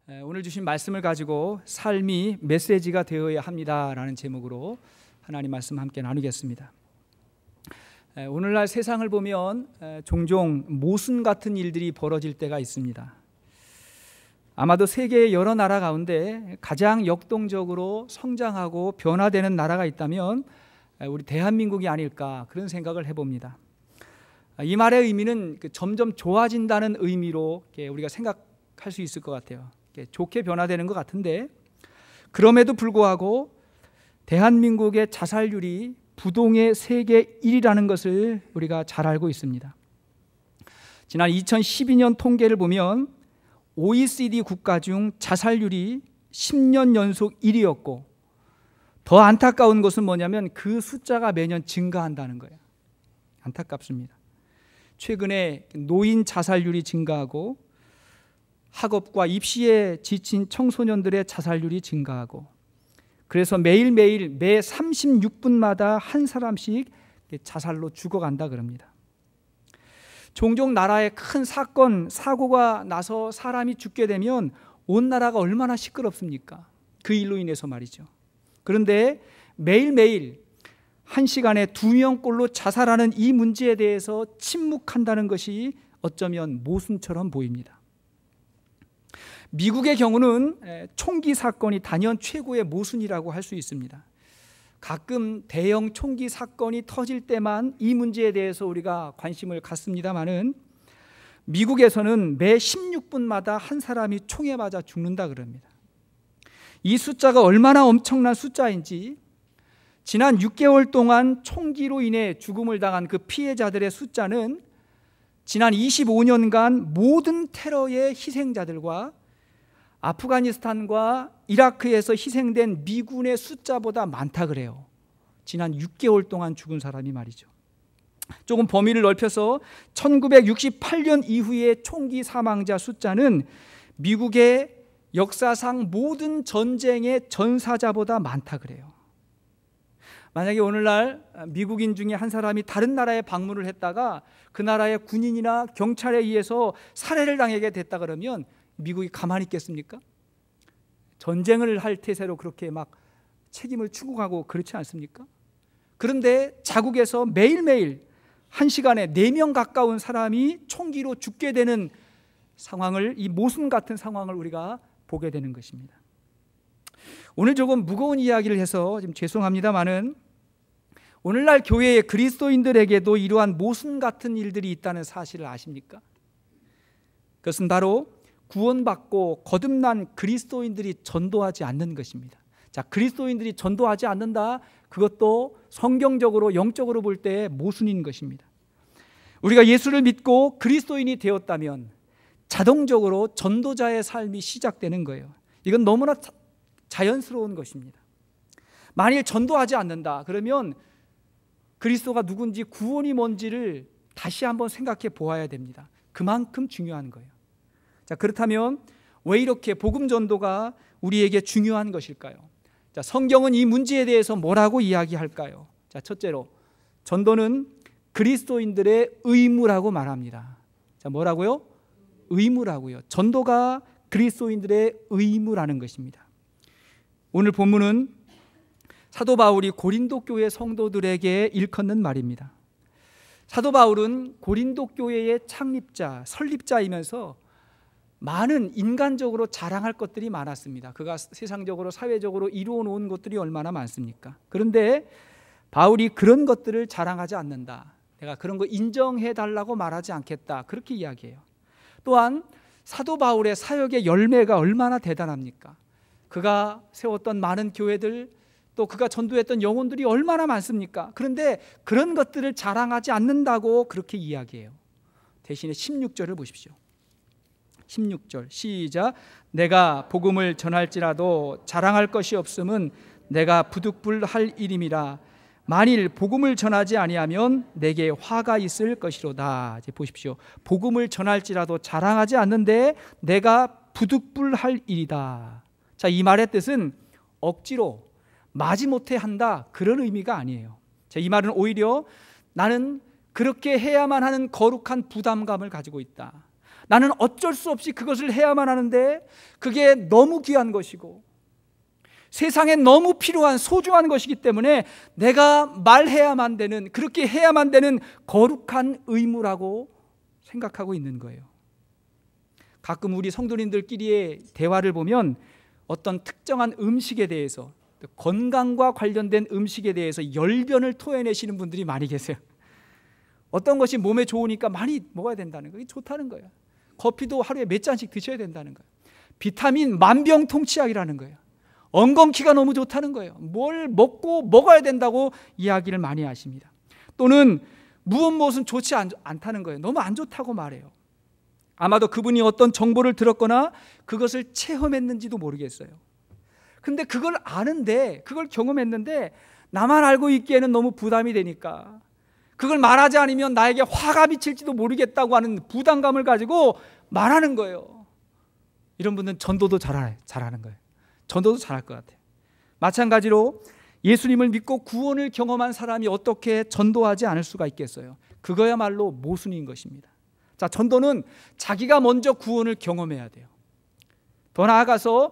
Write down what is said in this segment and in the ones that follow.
오늘 주신 말씀을 가지고 삶이 메시지가 되어야 합니다라는 제목으로 하나님 말씀 함께 나누겠습니다. 오늘날 세상을 보면 종종 모순 같은 일들이 벌어질 때가 있습니다. 아마도 세계의 여러 나라 가운데 가장 역동적으로 성장하고 변화되는 나라가 있다면 우리 대한민국이 아닐까 그런 생각을 해봅니다. 이 말의 의미는 점점 좋아진다는 의미로 우리가 생각할 수 있을 것 같아요. 좋게 변화되는 것 같은데, 그럼에도 불구하고 대한민국의 자살률이 부동의 세계 1위라는 것을 우리가 잘 알고 있습니다. 지난 2012년 통계를 보면 OECD 국가 중 자살률이 10년 연속 1위였고, 더 안타까운 것은 뭐냐면 그 숫자가 매년 증가한다는 거예요. 안타깝습니다. 최근에 노인 자살률이 증가하고 학업과 입시에 지친 청소년들의 자살률이 증가하고, 그래서 매일매일 매 36분마다 한 사람씩 자살로 죽어간다 그럽니다. 종종 나라에 큰 사건, 사고가 나서 사람이 죽게 되면 온 나라가 얼마나 시끄럽습니까? 그 일로 인해서 말이죠. 그런데 매일매일 한 시간에 2명꼴로 자살하는 이 문제에 대해서 침묵한다는 것이 어쩌면 모순처럼 보입니다. 미국의 경우는 총기 사건이 단연 최고의 모순이라고 할 수 있습니다. 가끔 대형 총기 사건이 터질 때만 이 문제에 대해서 우리가 관심을 갖습니다마는 미국에서는 매 16분마다 한 사람이 총에 맞아 죽는다 그럽니다. 이 숫자가 얼마나 엄청난 숫자인지, 지난 6개월 동안 총기로 인해 죽음을 당한 그 피해자들의 숫자는 지난 25년간 모든 테러의 희생자들과 아프가니스탄과 이라크에서 희생된 미군의 숫자보다 많다 그래요. 지난 6개월 동안 죽은 사람이 말이죠. 조금 범위를 넓혀서 1968년 이후의 총기 사망자 숫자는 미국의 역사상 모든 전쟁의 전사자보다 많다 그래요. 만약에 오늘날 미국인 중에 한 사람이 다른 나라에 방문을 했다가 그 나라의 군인이나 경찰에 의해서 살해를 당하게 됐다 그러면 미국이 가만히 있겠습니까? 전쟁을 할 태세로 그렇게 막 책임을 추구하고 그렇지 않습니까? 그런데 자국에서 매일매일 한 시간에 4명 가까운 사람이 총기로 죽게 되는 상황을, 이 모순 같은 상황을 우리가 보게 되는 것입니다. 오늘 조금 무거운 이야기를 해서 좀 죄송합니다마는, 오늘날 교회의 그리스도인들에게도 이러한 모순 같은 일들이 있다는 사실을 아십니까? 그것은 바로 구원받고 거듭난 그리스도인들이 전도하지 않는 것입니다. 자, 그리스도인들이 전도하지 않는다, 그것도 성경적으로 영적으로 볼 때 모순인 것입니다. 우리가 예수를 믿고 그리스도인이 되었다면 자동적으로 전도자의 삶이 시작되는 거예요. 이건 너무나 자연스러운 것입니다. 만일 전도하지 않는다 그러면 그리스도가 누군지, 구원이 뭔지를 다시 한번 생각해 보아야 됩니다. 그만큼 중요한 거예요. 자, 그렇다면 왜 이렇게 복음 전도가 우리에게 중요한 것일까요? 자, 성경은 이 문제에 대해서 뭐라고 이야기할까요? 자, 첫째로 전도는 그리스도인들의 의무라고 말합니다. 자, 뭐라고요? 의무라고요. 전도가 그리스도인들의 의무라는 것입니다. 오늘 본문은 사도 바울이 고린도 교회 성도들에게 일컫는 말입니다. 사도 바울은 고린도 교회의 창립자, 설립자이면서 많은 인간적으로 자랑할 것들이 많았습니다. 그가 세상적으로, 사회적으로 이루어 놓은 것들이 얼마나 많습니까? 그런데 바울이 그런 것들을 자랑하지 않는다. 내가 그런 거 인정해 달라고 말하지 않겠다. 그렇게 이야기해요. 또한 사도 바울의 사역의 열매가 얼마나 대단합니까? 그가 세웠던 많은 교회들, 또 그가 전도했던 영혼들이 얼마나 많습니까? 그런데 그런 것들을 자랑하지 않는다고 그렇게 이야기해요. 대신에 16절을 보십시오. 16절 시작. 내가 복음을 전할지라도 자랑할 것이 없음은 내가 부득불할 일임이라. 만일 복음을 전하지 아니하면 내게 화가 있을 것이로다. 이제 보십시오. 복음을 전할지라도 자랑하지 않는데 내가 부득불할 일이다. 자, 이 말의 뜻은 억지로 마지못해 한다, 그런 의미가 아니에요. 자, 이 말은 오히려 나는 그렇게 해야만 하는 거룩한 부담감을 가지고 있다. 나는 어쩔 수 없이 그것을 해야만 하는데 그게 너무 귀한 것이고 세상에 너무 필요한 소중한 것이기 때문에 내가 말해야만 되는, 그렇게 해야만 되는 거룩한 의무라고 생각하고 있는 거예요. 가끔 우리 성도님들끼리의 대화를 보면 어떤 특정한 음식에 대해서, 건강과 관련된 음식에 대해서 열변을 토해내시는 분들이 많이 계세요. 어떤 것이 몸에 좋으니까 많이 먹어야 된다는 거예요. 좋다는 거예요. 커피도 하루에 몇 잔씩 드셔야 된다는 거예요. 비타민 만병통치약이라는 거예요. 엉겅퀴가 너무 좋다는 거예요. 뭘 먹고 먹어야 된다고 이야기를 많이 하십니다. 또는 무엇은 좋지 않다는 거예요. 너무 안 좋다고 말해요. 아마도 그분이 어떤 정보를 들었거나 그것을 체험했는지도 모르겠어요. 근데 그걸 아는데, 그걸 경험했는데 나만 알고 있기에는 너무 부담이 되니까, 그걸 말하지 않으면 나에게 화가 미칠지도 모르겠다고 하는 부담감을 가지고 말하는 거예요. 이런 분들은 전도도 잘하는 거예요. 전도도 잘할 것 같아요. 마찬가지로 예수님을 믿고 구원을 경험한 사람이 어떻게 전도하지 않을 수가 있겠어요? 그거야말로 모순인 것입니다. 자, 전도는 자기가 먼저 구원을 경험해야 돼요. 더 나아가서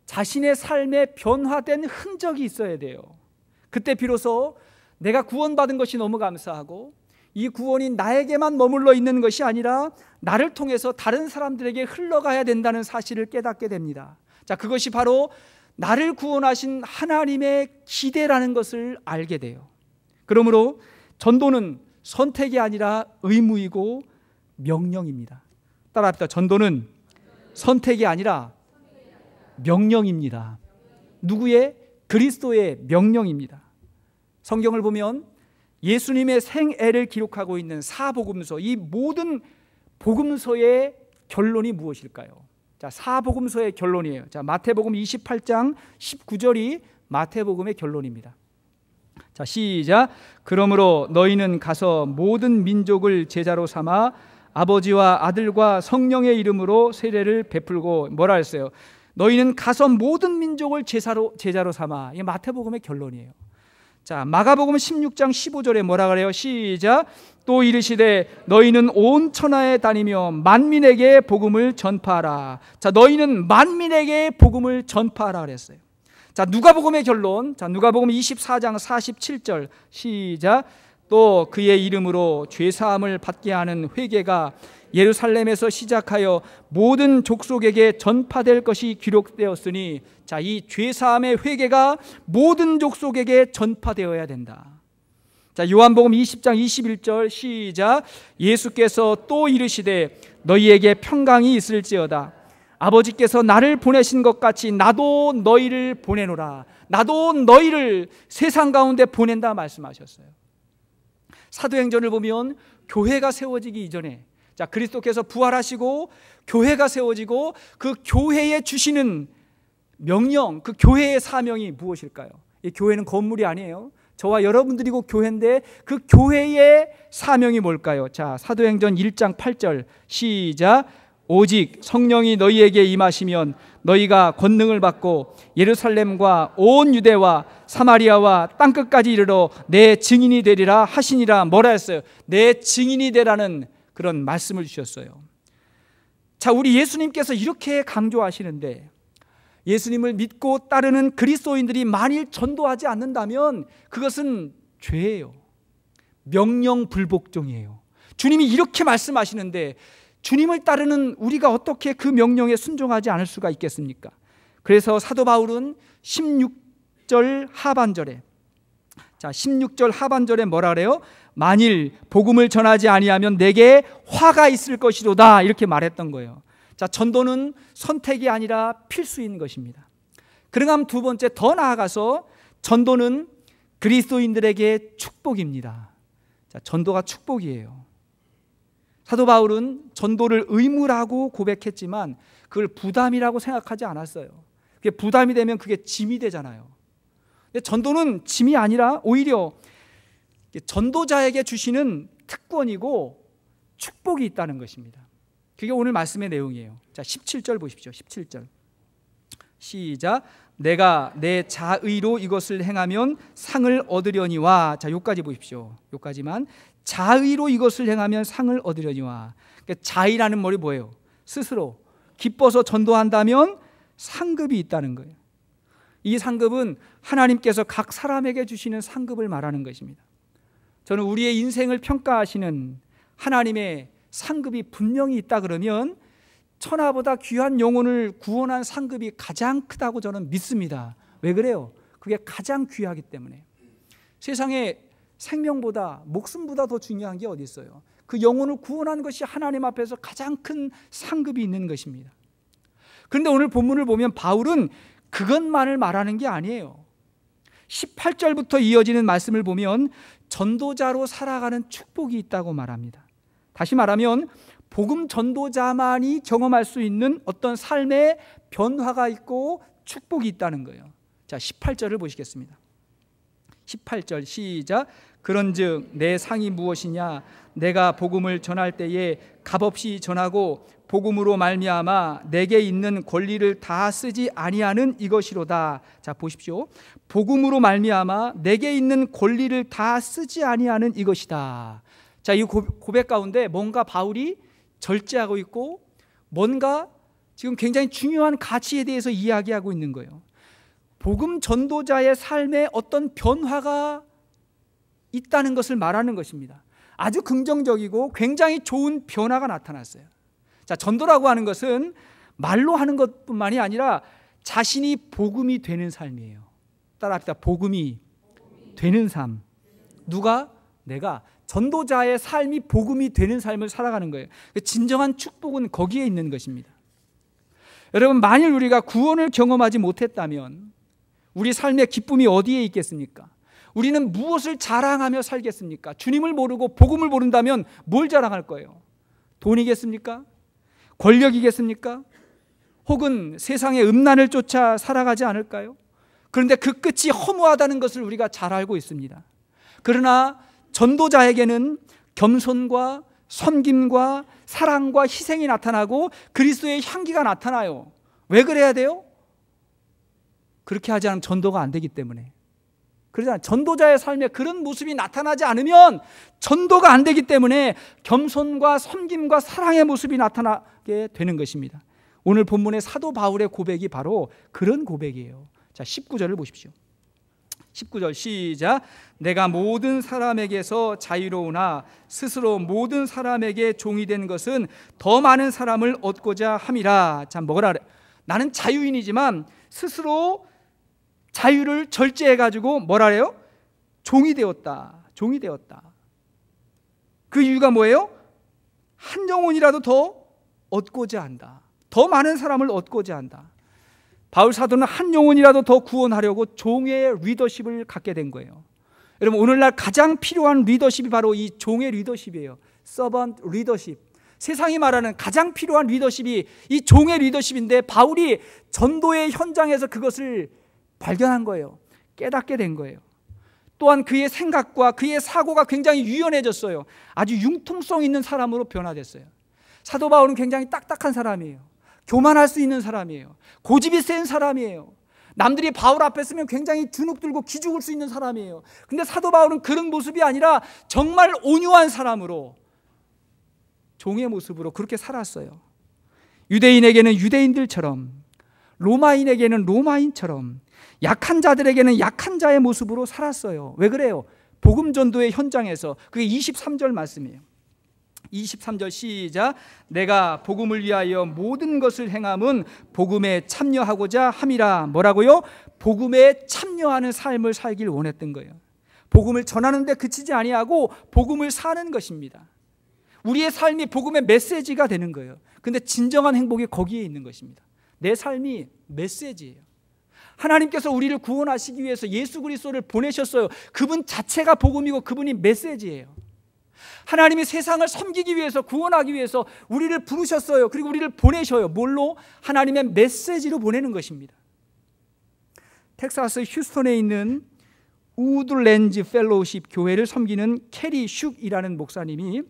자신의 삶에 변화된 흔적이 있어야 돼요. 그때 비로소 내가 구원받은 것이 너무 감사하고 이 구원이 나에게만 머물러 있는 것이 아니라 나를 통해서 다른 사람들에게 흘러가야 된다는 사실을 깨닫게 됩니다. 자, 그것이 바로 나를 구원하신 하나님의 기대라는 것을 알게 돼요. 그러므로 전도는 선택이 아니라 의무이고 명령입니다. 따라합시다. 전도는 선택이 아니라 명령입니다. 누구의? 그리스도의 명령입니다. 성경을 보면 예수님의 생애를 기록하고 있는 사복음서, 이 모든 복음서의 결론이 무엇일까요? 자, 사복음서의 결론이에요. 자, 마태복음 28장 19절이 마태복음의 결론입니다. 자, 시작. 그러므로 너희는 가서 모든 민족을 제자로 삼아 아버지와 아들과 성령의 이름으로 세례를 베풀고, 뭐라 했어요? 너희는 가서 모든 민족을 제자로 삼아. 이게 마태복음의 결론이에요. 자, 마가복음 16장 15절에 뭐라 그래요? 시작. 또 이르시되 너희는 온 천하에 다니며 만민에게 복음을 전파하라. 자, 너희는 만민에게 복음을 전파하라 그랬어요. 자, 누가복음의 결론. 자, 누가복음 24장 47절 시작. 또 그의 이름으로 죄사함을 받게 하는 회개가 예루살렘에서 시작하여 모든 족속에게 전파될 것이 기록되었으니, 자, 이 죄사함의 회개가 모든 족속에게 전파되어야 된다. 자, 요한복음 20장 21절 시작. 예수께서 또 이르시되 너희에게 평강이 있을지어다. 아버지께서 나를 보내신 것 같이 나도 너희를 보내노라. 나도 너희를 세상 가운데 보낸다 말씀하셨어요. 사도행전을 보면 교회가 세워지기 이전에, 자, 그리스도께서 부활하시고 교회가 세워지고 그 교회에 주시는 명령, 그 교회의 사명이 무엇일까요? 이 교회는 건물이 아니에요. 저와 여러분들이고 교회인데 그 교회의 사명이 뭘까요? 자, 사도행전 1장 8절 시작. 오직 성령이 너희에게 임하시면 너희가 권능을 받고 예루살렘과 온 유대와 사마리아와 땅끝까지 이르러 내 증인이 되리라 하시니라. 뭐라 했어요? 내 증인이 되라는 그런 말씀을 주셨어요. 자, 우리 예수님께서 이렇게 강조하시는데 예수님을 믿고 따르는 그리스도인들이 만일 전도하지 않는다면 그것은 죄예요. 명령불복종이에요. 주님이 이렇게 말씀하시는데 주님을 따르는 우리가 어떻게 그 명령에 순종하지 않을 수가 있겠습니까? 그래서 사도 바울은 16절 하반절에, 자, 16절 하반절에 뭐라 그래요? 만일 복음을 전하지 아니하면 내게 화가 있을 것이로다, 이렇게 말했던 거예요. 자, 전도는 선택이 아니라 필수인 것입니다. 그러면 두 번째, 더 나아가서 전도는 그리스도인들에게 축복입니다. 자, 전도가 축복이에요. 사도 바울은 전도를 의무라고 고백했지만 그걸 부담이라고 생각하지 않았어요. 그게 부담이 되면 그게 짐이 되잖아요. 근데 전도는 짐이 아니라 오히려 전도자에게 주시는 특권이고 축복이 있다는 것입니다. 그게 오늘 말씀의 내용이에요. 자, 17절 보십시오. 17절 시작. 내가 내 자의로 이것을 행하면 상을 얻으려니와. 자, 여기까지 보십시오. 여기까지만. 자의로 이것을 행하면 상을 얻으려니와. 그러니까 자의라는 말이 뭐예요? 스스로 기뻐서 전도한다면 상급이 있다는 거예요. 이 상급은 하나님께서 각 사람에게 주시는 상급을 말하는 것입니다. 저는 우리의 인생을 평가하시는 하나님의 상급이 분명히 있다 그러면 천하보다 귀한 영혼을 구원한 상급이 가장 크다고 저는 믿습니다. 왜 그래요? 그게 가장 귀하기 때문에. 세상에 생명보다, 목숨보다 더 중요한 게 어디 있어요? 그 영혼을 구원한 것이 하나님 앞에서 가장 큰 상급이 있는 것입니다. 그런데 오늘 본문을 보면 바울은 그것만을 말하는 게 아니에요. 18절부터 이어지는 말씀을 보면 전도자로 살아가는 축복이 있다고 말합니다. 다시 말하면 복음 전도자만이 경험할 수 있는 어떤 삶의 변화가 있고 축복이 있다는 거예요. 자, 18절을 보시겠습니다. 18절 시작. 그런즉 내 상이 무엇이냐? 내가 복음을 전할 때에 값없이 전하고 복음으로 말미암아 내게 있는 권리를 다 쓰지 아니하는 이것이로다. 자, 보십시오. 복음으로 말미암아 내게 있는 권리를 다 쓰지 아니하는 이것이다. 자, 이 고백 가운데 뭔가 바울이 절제하고 있고 뭔가 지금 굉장히 중요한 가치에 대해서 이야기하고 있는 거예요. 복음 전도자의 삶에 어떤 변화가 있다는 것을 말하는 것입니다. 아주 긍정적이고 굉장히 좋은 변화가 나타났어요. 자, 전도라고 하는 것은 말로 하는 것뿐만이 아니라 자신이 복음이 되는 삶이에요. 따라합시다. 복음이 되는 삶. 누가? 내가. 전도자의 삶이 복음이 되는 삶을 살아가는 거예요. 진정한 축복은 거기에 있는 것입니다. 여러분, 만일 우리가 구원을 경험하지 못했다면 우리 삶의 기쁨이 어디에 있겠습니까? 우리는 무엇을 자랑하며 살겠습니까? 주님을 모르고 복음을 모른다면 뭘 자랑할 거예요? 돈이겠습니까? 권력이겠습니까? 혹은 세상의 음란을 쫓아 살아가지 않을까요? 그런데 그 끝이 허무하다는 것을 우리가 잘 알고 있습니다. 그러나 전도자에게는 겸손과 섬김과 사랑과 희생이 나타나고 그리스도의 향기가 나타나요. 왜 그래야 돼요? 그렇게 하지 않으면 전도가 안 되기 때문에. 그러잖아요. 전도자의 삶에 그런 모습이 나타나지 않으면 전도가 안 되기 때문에 겸손과 섬김과 사랑의 모습이 나타나게 되는 것입니다. 오늘 본문의 사도 바울의 고백이 바로 그런 고백이에요. 자, 19절을 보십시오. 19절 시작. 내가 모든 사람에게서 자유로우나 스스로 모든 사람에게 종이 된 것은 더 많은 사람을 얻고자 함이라. 자, 뭐라 그래? 나는 자유인이지만 스스로 자유를 절제해가지고 뭐라 그래요? 종이 되었다. 종이 되었다. 그 이유가 뭐예요? 한 영혼이라도 더 얻고자 한다. 더 많은 사람을 얻고자 한다. 바울 사도는 한 영혼이라도 더 구원하려고 종의 리더십을 갖게 된 거예요. 여러분, 오늘날 가장 필요한 리더십이 바로 이 종의 리더십이에요. 서번트 리더십. 세상이 말하는 가장 필요한 리더십이 이 종의 리더십인데 바울이 전도의 현장에서 그것을 발견한 거예요. 깨닫게 된 거예요. 또한 그의 생각과 그의 사고가 굉장히 유연해졌어요. 아주 융통성 있는 사람으로 변화됐어요. 사도 바울은 굉장히 딱딱한 사람이에요. 교만할 수 있는 사람이에요. 고집이 센 사람이에요. 남들이 바울 앞에 서면 굉장히 주눅 들고 기죽을 수 있는 사람이에요. 근데 사도 바울은 그런 모습이 아니라 정말 온유한 사람으로 종의 모습으로 그렇게 살았어요. 유대인에게는 유대인들처럼, 로마인에게는 로마인처럼, 약한 자들에게는 약한 자의 모습으로 살았어요. 왜 그래요? 복음 전도의 현장에서. 그게 23절 말씀이에요. 23절 시작. 내가 복음을 위하여 모든 것을 행함은 복음에 참여하고자 함이라. 뭐라고요? 복음에 참여하는 삶을 살길 원했던 거예요. 복음을 전하는 데 그치지 아니하고 복음을 사는 것입니다. 우리의 삶이 복음의 메시지가 되는 거예요. 근데 진정한 행복이 거기에 있는 것입니다. 내 삶이 메시지예요. 하나님께서 우리를 구원하시기 위해서 예수 그리스도를 보내셨어요. 그분 자체가 복음이고 그분이 메시지예요. 하나님이 세상을 섬기기 위해서, 구원하기 위해서 우리를 부르셨어요. 그리고 우리를 보내셔요. 뭘로? 하나님의 메시지로 보내는 것입니다. 텍사스 휴스턴에 있는 우드랜즈 펠로우십 교회를 섬기는 캐리 슉이라는 목사님이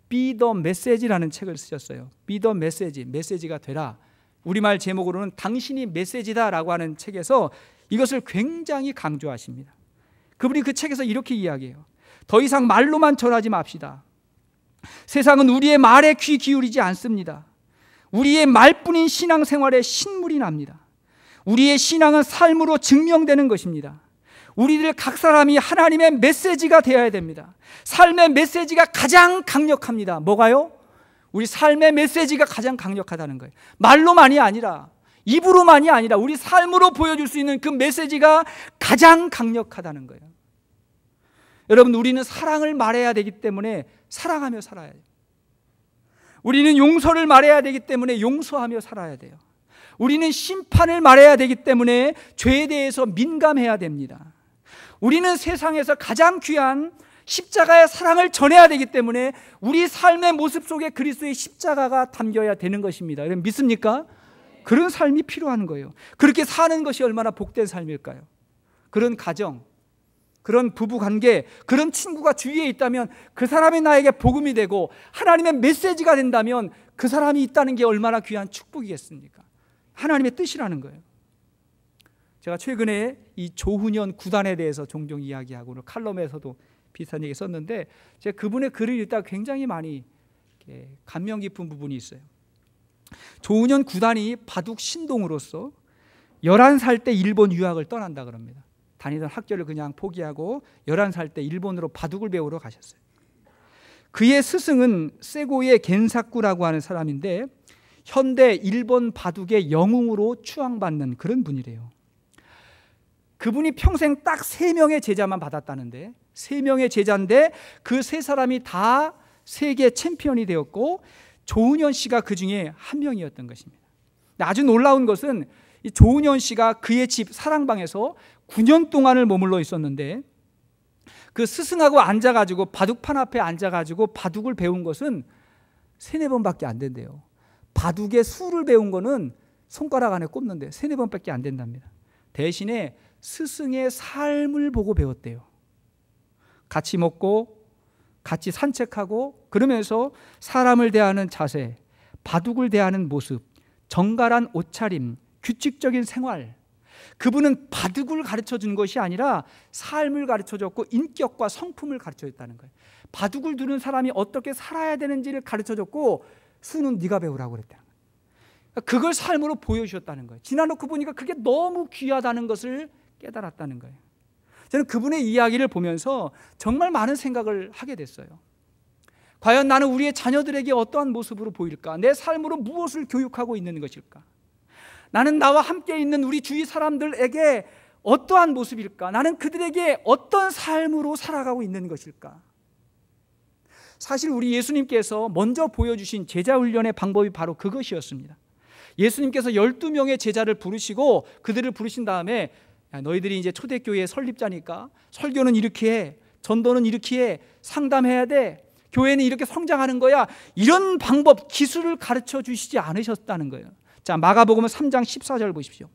Be the Message라는 책을 쓰셨어요. Be the Message, 메시지가 되라. 우리말 제목으로는 당신이 메시지다라고 하는 책에서 이것을 굉장히 강조하십니다. 그분이 그 책에서 이렇게 이야기해요. 더 이상 말로만 전하지 맙시다. 세상은 우리의 말에 귀 기울이지 않습니다. 우리의 말뿐인 신앙생활에 신물이 납니다. 우리의 신앙은 삶으로 증명되는 것입니다. 우리들 각 사람이 하나님의 메시지가 되어야 됩니다. 삶의 메시지가 가장 강력합니다. 뭐가요? 우리 삶의 메시지가 가장 강력하다는 거예요. 말로만이 아니라, 입으로만이 아니라 우리 삶으로 보여줄 수 있는 그 메시지가 가장 강력하다는 거예요. 여러분, 우리는 사랑을 말해야 되기 때문에 사랑하며 살아야 돼요. 우리는 용서를 말해야 되기 때문에 용서하며 살아야 돼요. 우리는 심판을 말해야 되기 때문에 죄에 대해서 민감해야 됩니다. 우리는 세상에서 가장 귀한 십자가의 사랑을 전해야 되기 때문에 우리 삶의 모습 속에 그리스도의 십자가가 담겨야 되는 것입니다. 여러분 믿습니까? 그런 삶이 필요한 거예요. 그렇게 사는 것이 얼마나 복된 삶일까요? 그런 가정, 그런 부부관계, 그런 친구가 주위에 있다면 그 사람이 나에게 복음이 되고 하나님의 메시지가 된다면 그 사람이 있다는 게 얼마나 귀한 축복이겠습니까? 하나님의 뜻이라는 거예요. 제가 최근에 이 조훈현 구단에 대해서 종종 이야기하고 오늘 칼럼에서도 비슷한 얘기 썼는데 제가 그분의 글을 읽다가 굉장히 많이 감명 깊은 부분이 있어요. 조훈현 구단이 바둑 신동으로서 11살 때 일본 유학을 떠난다 그럽니다. 다니던 학교를 그냥 포기하고 11살 때 일본으로 바둑을 배우러 가셨어요. 그의 스승은 세고의 겐사쿠라고 하는 사람인데 현대 일본 바둑의 영웅으로 추앙받는 그런 분이래요. 그분이 평생 딱 3명의 제자만 받았다는데 3명의 제자인데 그 3사람이 다 세계 챔피언이 되었고 조훈현 씨가 그 중에 한 명이었던 것입니다. 아주 놀라운 것은 이 조훈현 씨가 그의 집 사랑방에서 9년 동안을 머물러 있었는데 그 스승하고 앉아가지고 바둑판 앞에 앉아가지고 바둑을 배운 것은 3-4번밖에 안 된대요. 바둑의 수를 배운 거는 손가락 안에 꼽는데 3-4번밖에 안 된답니다. 대신에 스승의 삶을 보고 배웠대요. 같이 먹고 같이 산책하고 그러면서 사람을 대하는 자세, 바둑을 대하는 모습, 정갈한 옷차림, 규칙적인 생활, 그분은 바둑을 가르쳐 준 것이 아니라 삶을 가르쳐 줬고 인격과 성품을 가르쳐 줬다는 거예요. 바둑을 두는 사람이 어떻게 살아야 되는지를 가르쳐 줬고 수는 네가 배우라고 그랬다는 거예요. 그걸 삶으로 보여주셨다는 거예요. 지나놓고 보니까 그게 너무 귀하다는 것을 깨달았다는 거예요. 저는 그분의 이야기를 보면서 정말 많은 생각을 하게 됐어요. 과연 나는 우리의 자녀들에게 어떠한 모습으로 보일까? 내 삶으로 무엇을 교육하고 있는 것일까? 나는 나와 함께 있는 우리 주위 사람들에게 어떠한 모습일까? 나는 그들에게 어떤 삶으로 살아가고 있는 것일까? 사실 우리 예수님께서 먼저 보여주신 제자 훈련의 방법이 바로 그것이었습니다. 예수님께서 12명의 제자를 부르시고 그들을 부르신 다음에 야, 너희들이 이제 초대교회 설립자니까 설교는 이렇게 해, 전도는 이렇게 해, 상담해야 돼, 교회는 이렇게 성장하는 거야, 이런 방법, 기술을 가르쳐 주시지 않으셨다는 거예요. 자, 마가복음 3장 14절 보십시오.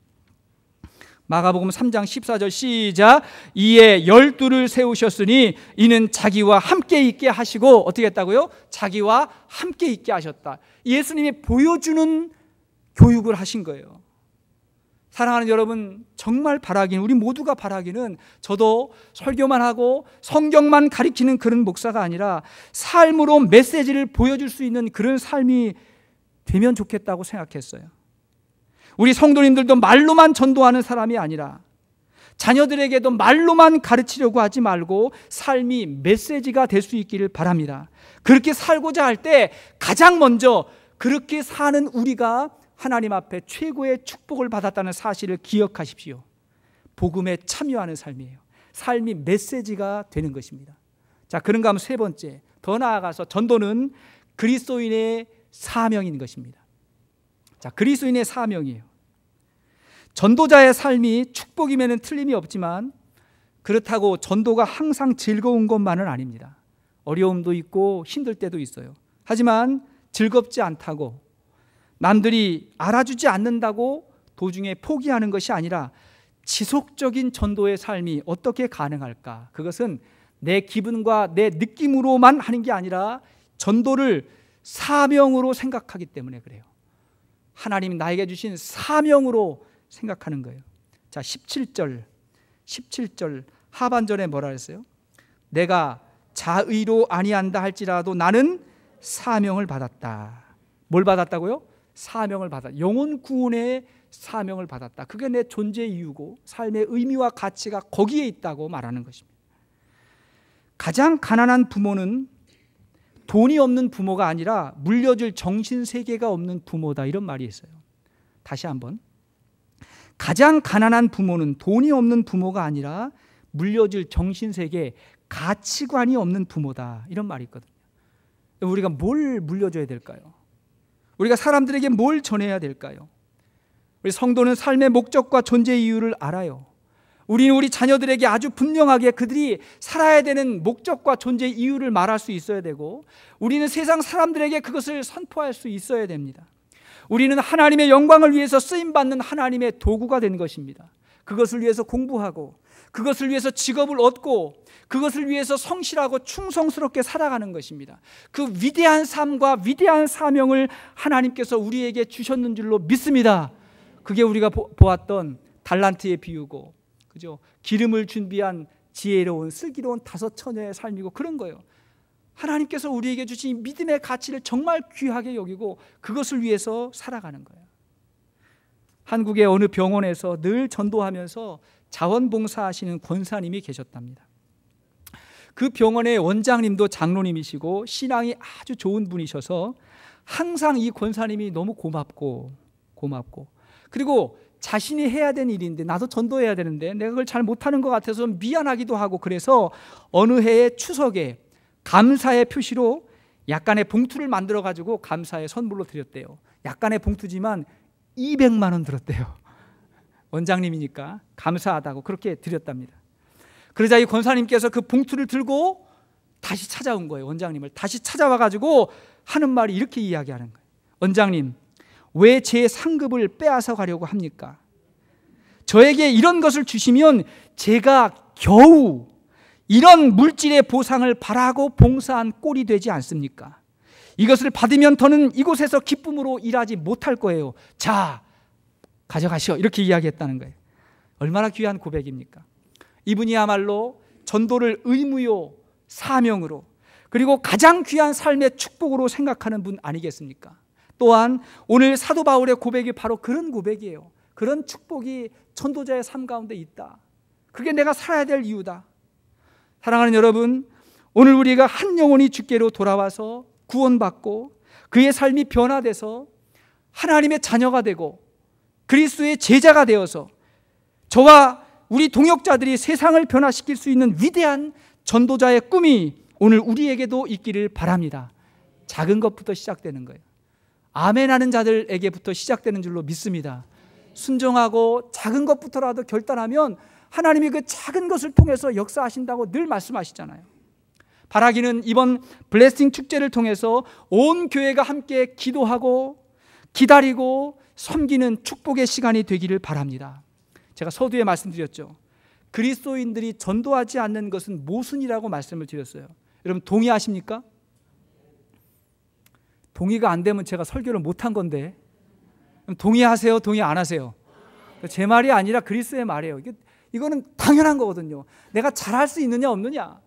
마가복음 3장 14절 시작. 이에 12를 세우셨으니 이는 자기와 함께 있게 하시고 어떻게 했다고요? 자기와 함께 있게 하셨다. 예수님이 보여주는 교육을 하신 거예요. 사랑하는 여러분, 정말 바라기는, 우리 모두가 바라기는 저도 설교만 하고 성경만 가리키는 그런 목사가 아니라 삶으로 메시지를 보여줄 수 있는 그런 삶이 되면 좋겠다고 생각했어요. 우리 성도님들도 말로만 전도하는 사람이 아니라 자녀들에게도 말로만 가르치려고 하지 말고 삶이 메시지가 될 수 있기를 바랍니다. 그렇게 살고자 할 때 가장 먼저 그렇게 사는 우리가 하나님 앞에 최고의 축복을 받았다는 사실을 기억하십시오. 복음에 참여하는 삶이에요. 삶이 메시지가 되는 것입니다. 자, 그런가 하면 3번째, 더 나아가서 전도는 그리스도인의 사명인 것입니다. 자, 그리스도인의 사명이에요. 전도자의 삶이 축복임에는 틀림이 없지만 그렇다고 전도가 항상 즐거운 것만은 아닙니다. 어려움도 있고 힘들 때도 있어요. 하지만 즐겁지 않다고, 남들이 알아주지 않는다고 도중에 포기하는 것이 아니라 지속적인 전도의 삶이 어떻게 가능할까? 그것은 내 기분과 내 느낌으로만 하는 게 아니라 전도를 사명으로 생각하기 때문에 그래요. 하나님이 나에게 주신 사명으로 생각하는 거예요. 자, 17절 하반절에 뭐라 했어요? 내가 자의로 아니한다 할지라도 나는 사명을 받았다. 뭘 받았다고요? 사명을 받았다. 영혼 구원의 사명을 받았다. 그게 내 존재 이유고 삶의 의미와 가치가 거기에 있다고 말하는 것입니다. 가장 가난한 부모는 돈이 없는 부모가 아니라 물려줄 정신세계가 없는 부모다, 이런 말이 있어요. 다시 한번, 가장 가난한 부모는 돈이 없는 부모가 아니라 물려줄 정신세계, 가치관이 없는 부모다, 이런 말이 있거든요. 우리가 뭘 물려줘야 될까요? 우리가 사람들에게 뭘 전해야 될까요? 우리 성도는 삶의 목적과 존재 이유를 알아요. 우리는 우리 자녀들에게 아주 분명하게 그들이 살아야 되는 목적과 존재 이유를 말할 수 있어야 되고, 우리는 세상 사람들에게 그것을 선포할 수 있어야 됩니다. 우리는 하나님의 영광을 위해서 쓰임받는 하나님의 도구가 된 것입니다. 그것을 위해서 공부하고, 그것을 위해서 직업을 얻고, 그것을 위해서 성실하고 충성스럽게 살아가는 것입니다. 그 위대한 삶과 위대한 사명을 하나님께서 우리에게 주셨는 줄로 믿습니다. 그게 우리가 보았던 달란트의 비유고, 그죠? 기름을 준비한 지혜로운 슬기로운 5 처녀의 삶이고, 그런 거예요. 하나님께서 우리에게 주신 믿음의 가치를 정말 귀하게 여기고 그것을 위해서 살아가는 거예요. 한국의 어느 병원에서 늘 전도하면서 자원봉사하시는 권사님이 계셨답니다. 그 병원의 원장님도 장로님이시고 신앙이 아주 좋은 분이셔서 항상 이 권사님이 너무 고맙고 그리고 자신이 해야 되는 일인데, 나도 전도해야 되는데 내가 그걸 잘 못하는 것 같아서 미안하기도 하고, 그래서 어느 해의 추석에 감사의 표시로 약간의 봉투를 만들어 가지고 감사의 선물로 드렸대요. 약간의 봉투지만 200만 원 들었대요. 원장님이니까 감사하다고 그렇게 드렸답니다. 그러자 이 권사님께서 그 봉투를 들고 다시 찾아온 거예요. 원장님을 다시 찾아와 가지고 하는 말이 이렇게 이야기하는 거예요. 원장님, 왜 제 상급을 빼앗아 가려고 합니까? 저에게 이런 것을 주시면 제가 겨우 이런 물질의 보상을 바라고 봉사한 꼴이 되지 않습니까? 이것을 받으면 더는 이곳에서 기쁨으로 일하지 못할 거예요. 자, 가져가시오. 이렇게 이야기했다는 거예요. 얼마나 귀한 고백입니까? 이분이야말로 전도를 의무요, 사명으로, 그리고 가장 귀한 삶의 축복으로 생각하는 분 아니겠습니까? 또한 오늘 사도 바울의 고백이 바로 그런 고백이에요. 그런 축복이 전도자의 삶 가운데 있다. 그게 내가 살아야 될 이유다. 사랑하는 여러분, 오늘 우리가 한 영혼이 주께로 돌아와서 구원받고 그의 삶이 변화돼서 하나님의 자녀가 되고 그리스도의 제자가 되어서 저와 우리 동역자들이 세상을 변화시킬 수 있는 위대한 전도자의 꿈이 오늘 우리에게도 있기를 바랍니다. 작은 것부터 시작되는 거예요. 아멘 하는 자들에게부터 시작되는 줄로 믿습니다. 순종하고 작은 것부터라도 결단하면 하나님이 그 작은 것을 통해서 역사하신다고 늘 말씀하시잖아요. 바라기는 이번 블레싱 축제를 통해서 온 교회가 함께 기도하고 기다리고 섬기는 축복의 시간이 되기를 바랍니다. 제가 서두에 말씀드렸죠. 그리스도인들이 전도하지 않는 것은 모순이라고 말씀을 드렸어요. 여러분 동의하십니까? 동의가 안 되면 제가 설교를 못한 건데, 동의하세요? 동의 안 하세요? 제 말이 아니라 그리스도의 말이에요. 이거는 당연한 거거든요. 내가 잘할 수 있느냐 없느냐,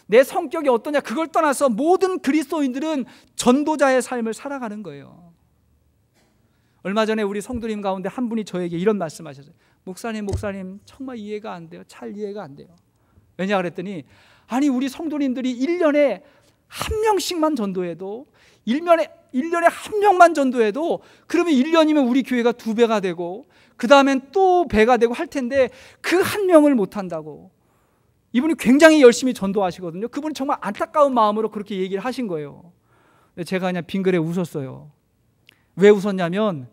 내 성격이 어떠냐, 그걸 떠나서 모든 그리스도인들은 전도자의 삶을 살아가는 거예요. 얼마 전에 우리 성도님 가운데 한 분이 저에게 이런 말씀하셨어요. 목사님 정말 이해가 안 돼요. 잘 이해가 안 돼요. 왜냐 그랬더니, 아니 우리 성도님들이 1년에 한 명씩만 전도해도 1년에 한 명만 전도해도 그러면 1년이면 우리 교회가 2배가 되고 그 다음엔 또 배가 되고 할 텐데 그 한 명을 못 한다고. 이분이 굉장히 열심히 전도하시거든요. 그분이 정말 안타까운 마음으로 그렇게 얘기를 하신 거예요. 제가 그냥 빙그레 웃었어요. 왜 웃었냐면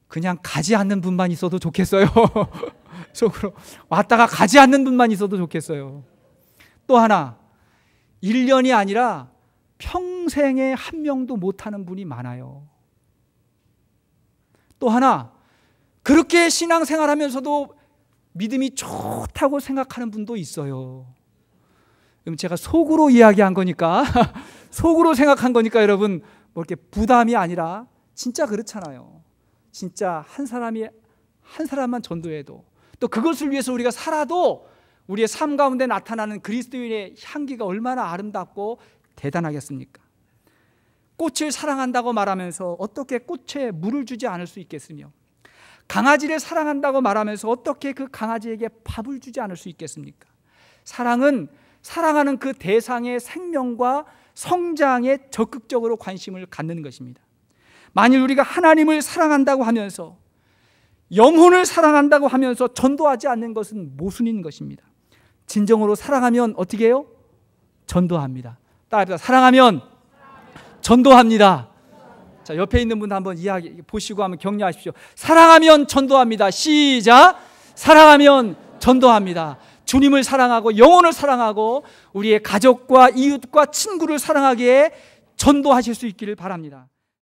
그냥 가지 않는 분만 있어도 좋겠어요. 속으로 왔다가 가지 않는 분만 있어도 좋겠어요. 또 하나, 1년이 아니라 평생에 한 명도 못하는 분이 많아요. 또 하나, 그렇게 신앙생활하면서도 믿음이 좋다고 생각하는 분도 있어요. 그럼 제가 속으로 이야기한 거니까 속으로 생각한 거니까 여러분 뭐 이렇게 부담이 아니라 진짜 그렇잖아요. 진짜 한 사람이 한 사람만 전도해도, 또 그것을 위해서 우리가 살아도 우리의 삶 가운데 나타나는 그리스도인의 향기가 얼마나 아름답고 대단하겠습니까? 꽃을 사랑한다고 말하면서 어떻게 꽃에 물을 주지 않을 수 있겠으며, 강아지를 사랑한다고 말하면서 어떻게 그 강아지에게 밥을 주지 않을 수 있겠습니까? 사랑은 사랑하는 그 대상의 생명과 성장에 적극적으로 관심을 갖는 것입니다. 만일 우리가 하나님을 사랑한다고 하면서, 영혼을 사랑한다고 하면서 전도하지 않는 것은 모순인 것입니다. 진정으로 사랑하면 어떻게 해요? 전도합니다. 따라합시다. 사랑하면 전도합니다. 자, 옆에 있는 분 한번 이야기 보시고 한번 격려하십시오. 사랑하면 전도합니다. 시작. 사랑하면 전도합니다. 주님을 사랑하고 영혼을 사랑하고 우리의 가족과 이웃과 친구를 사랑하기에 전도하실 수 있기를 바랍니다.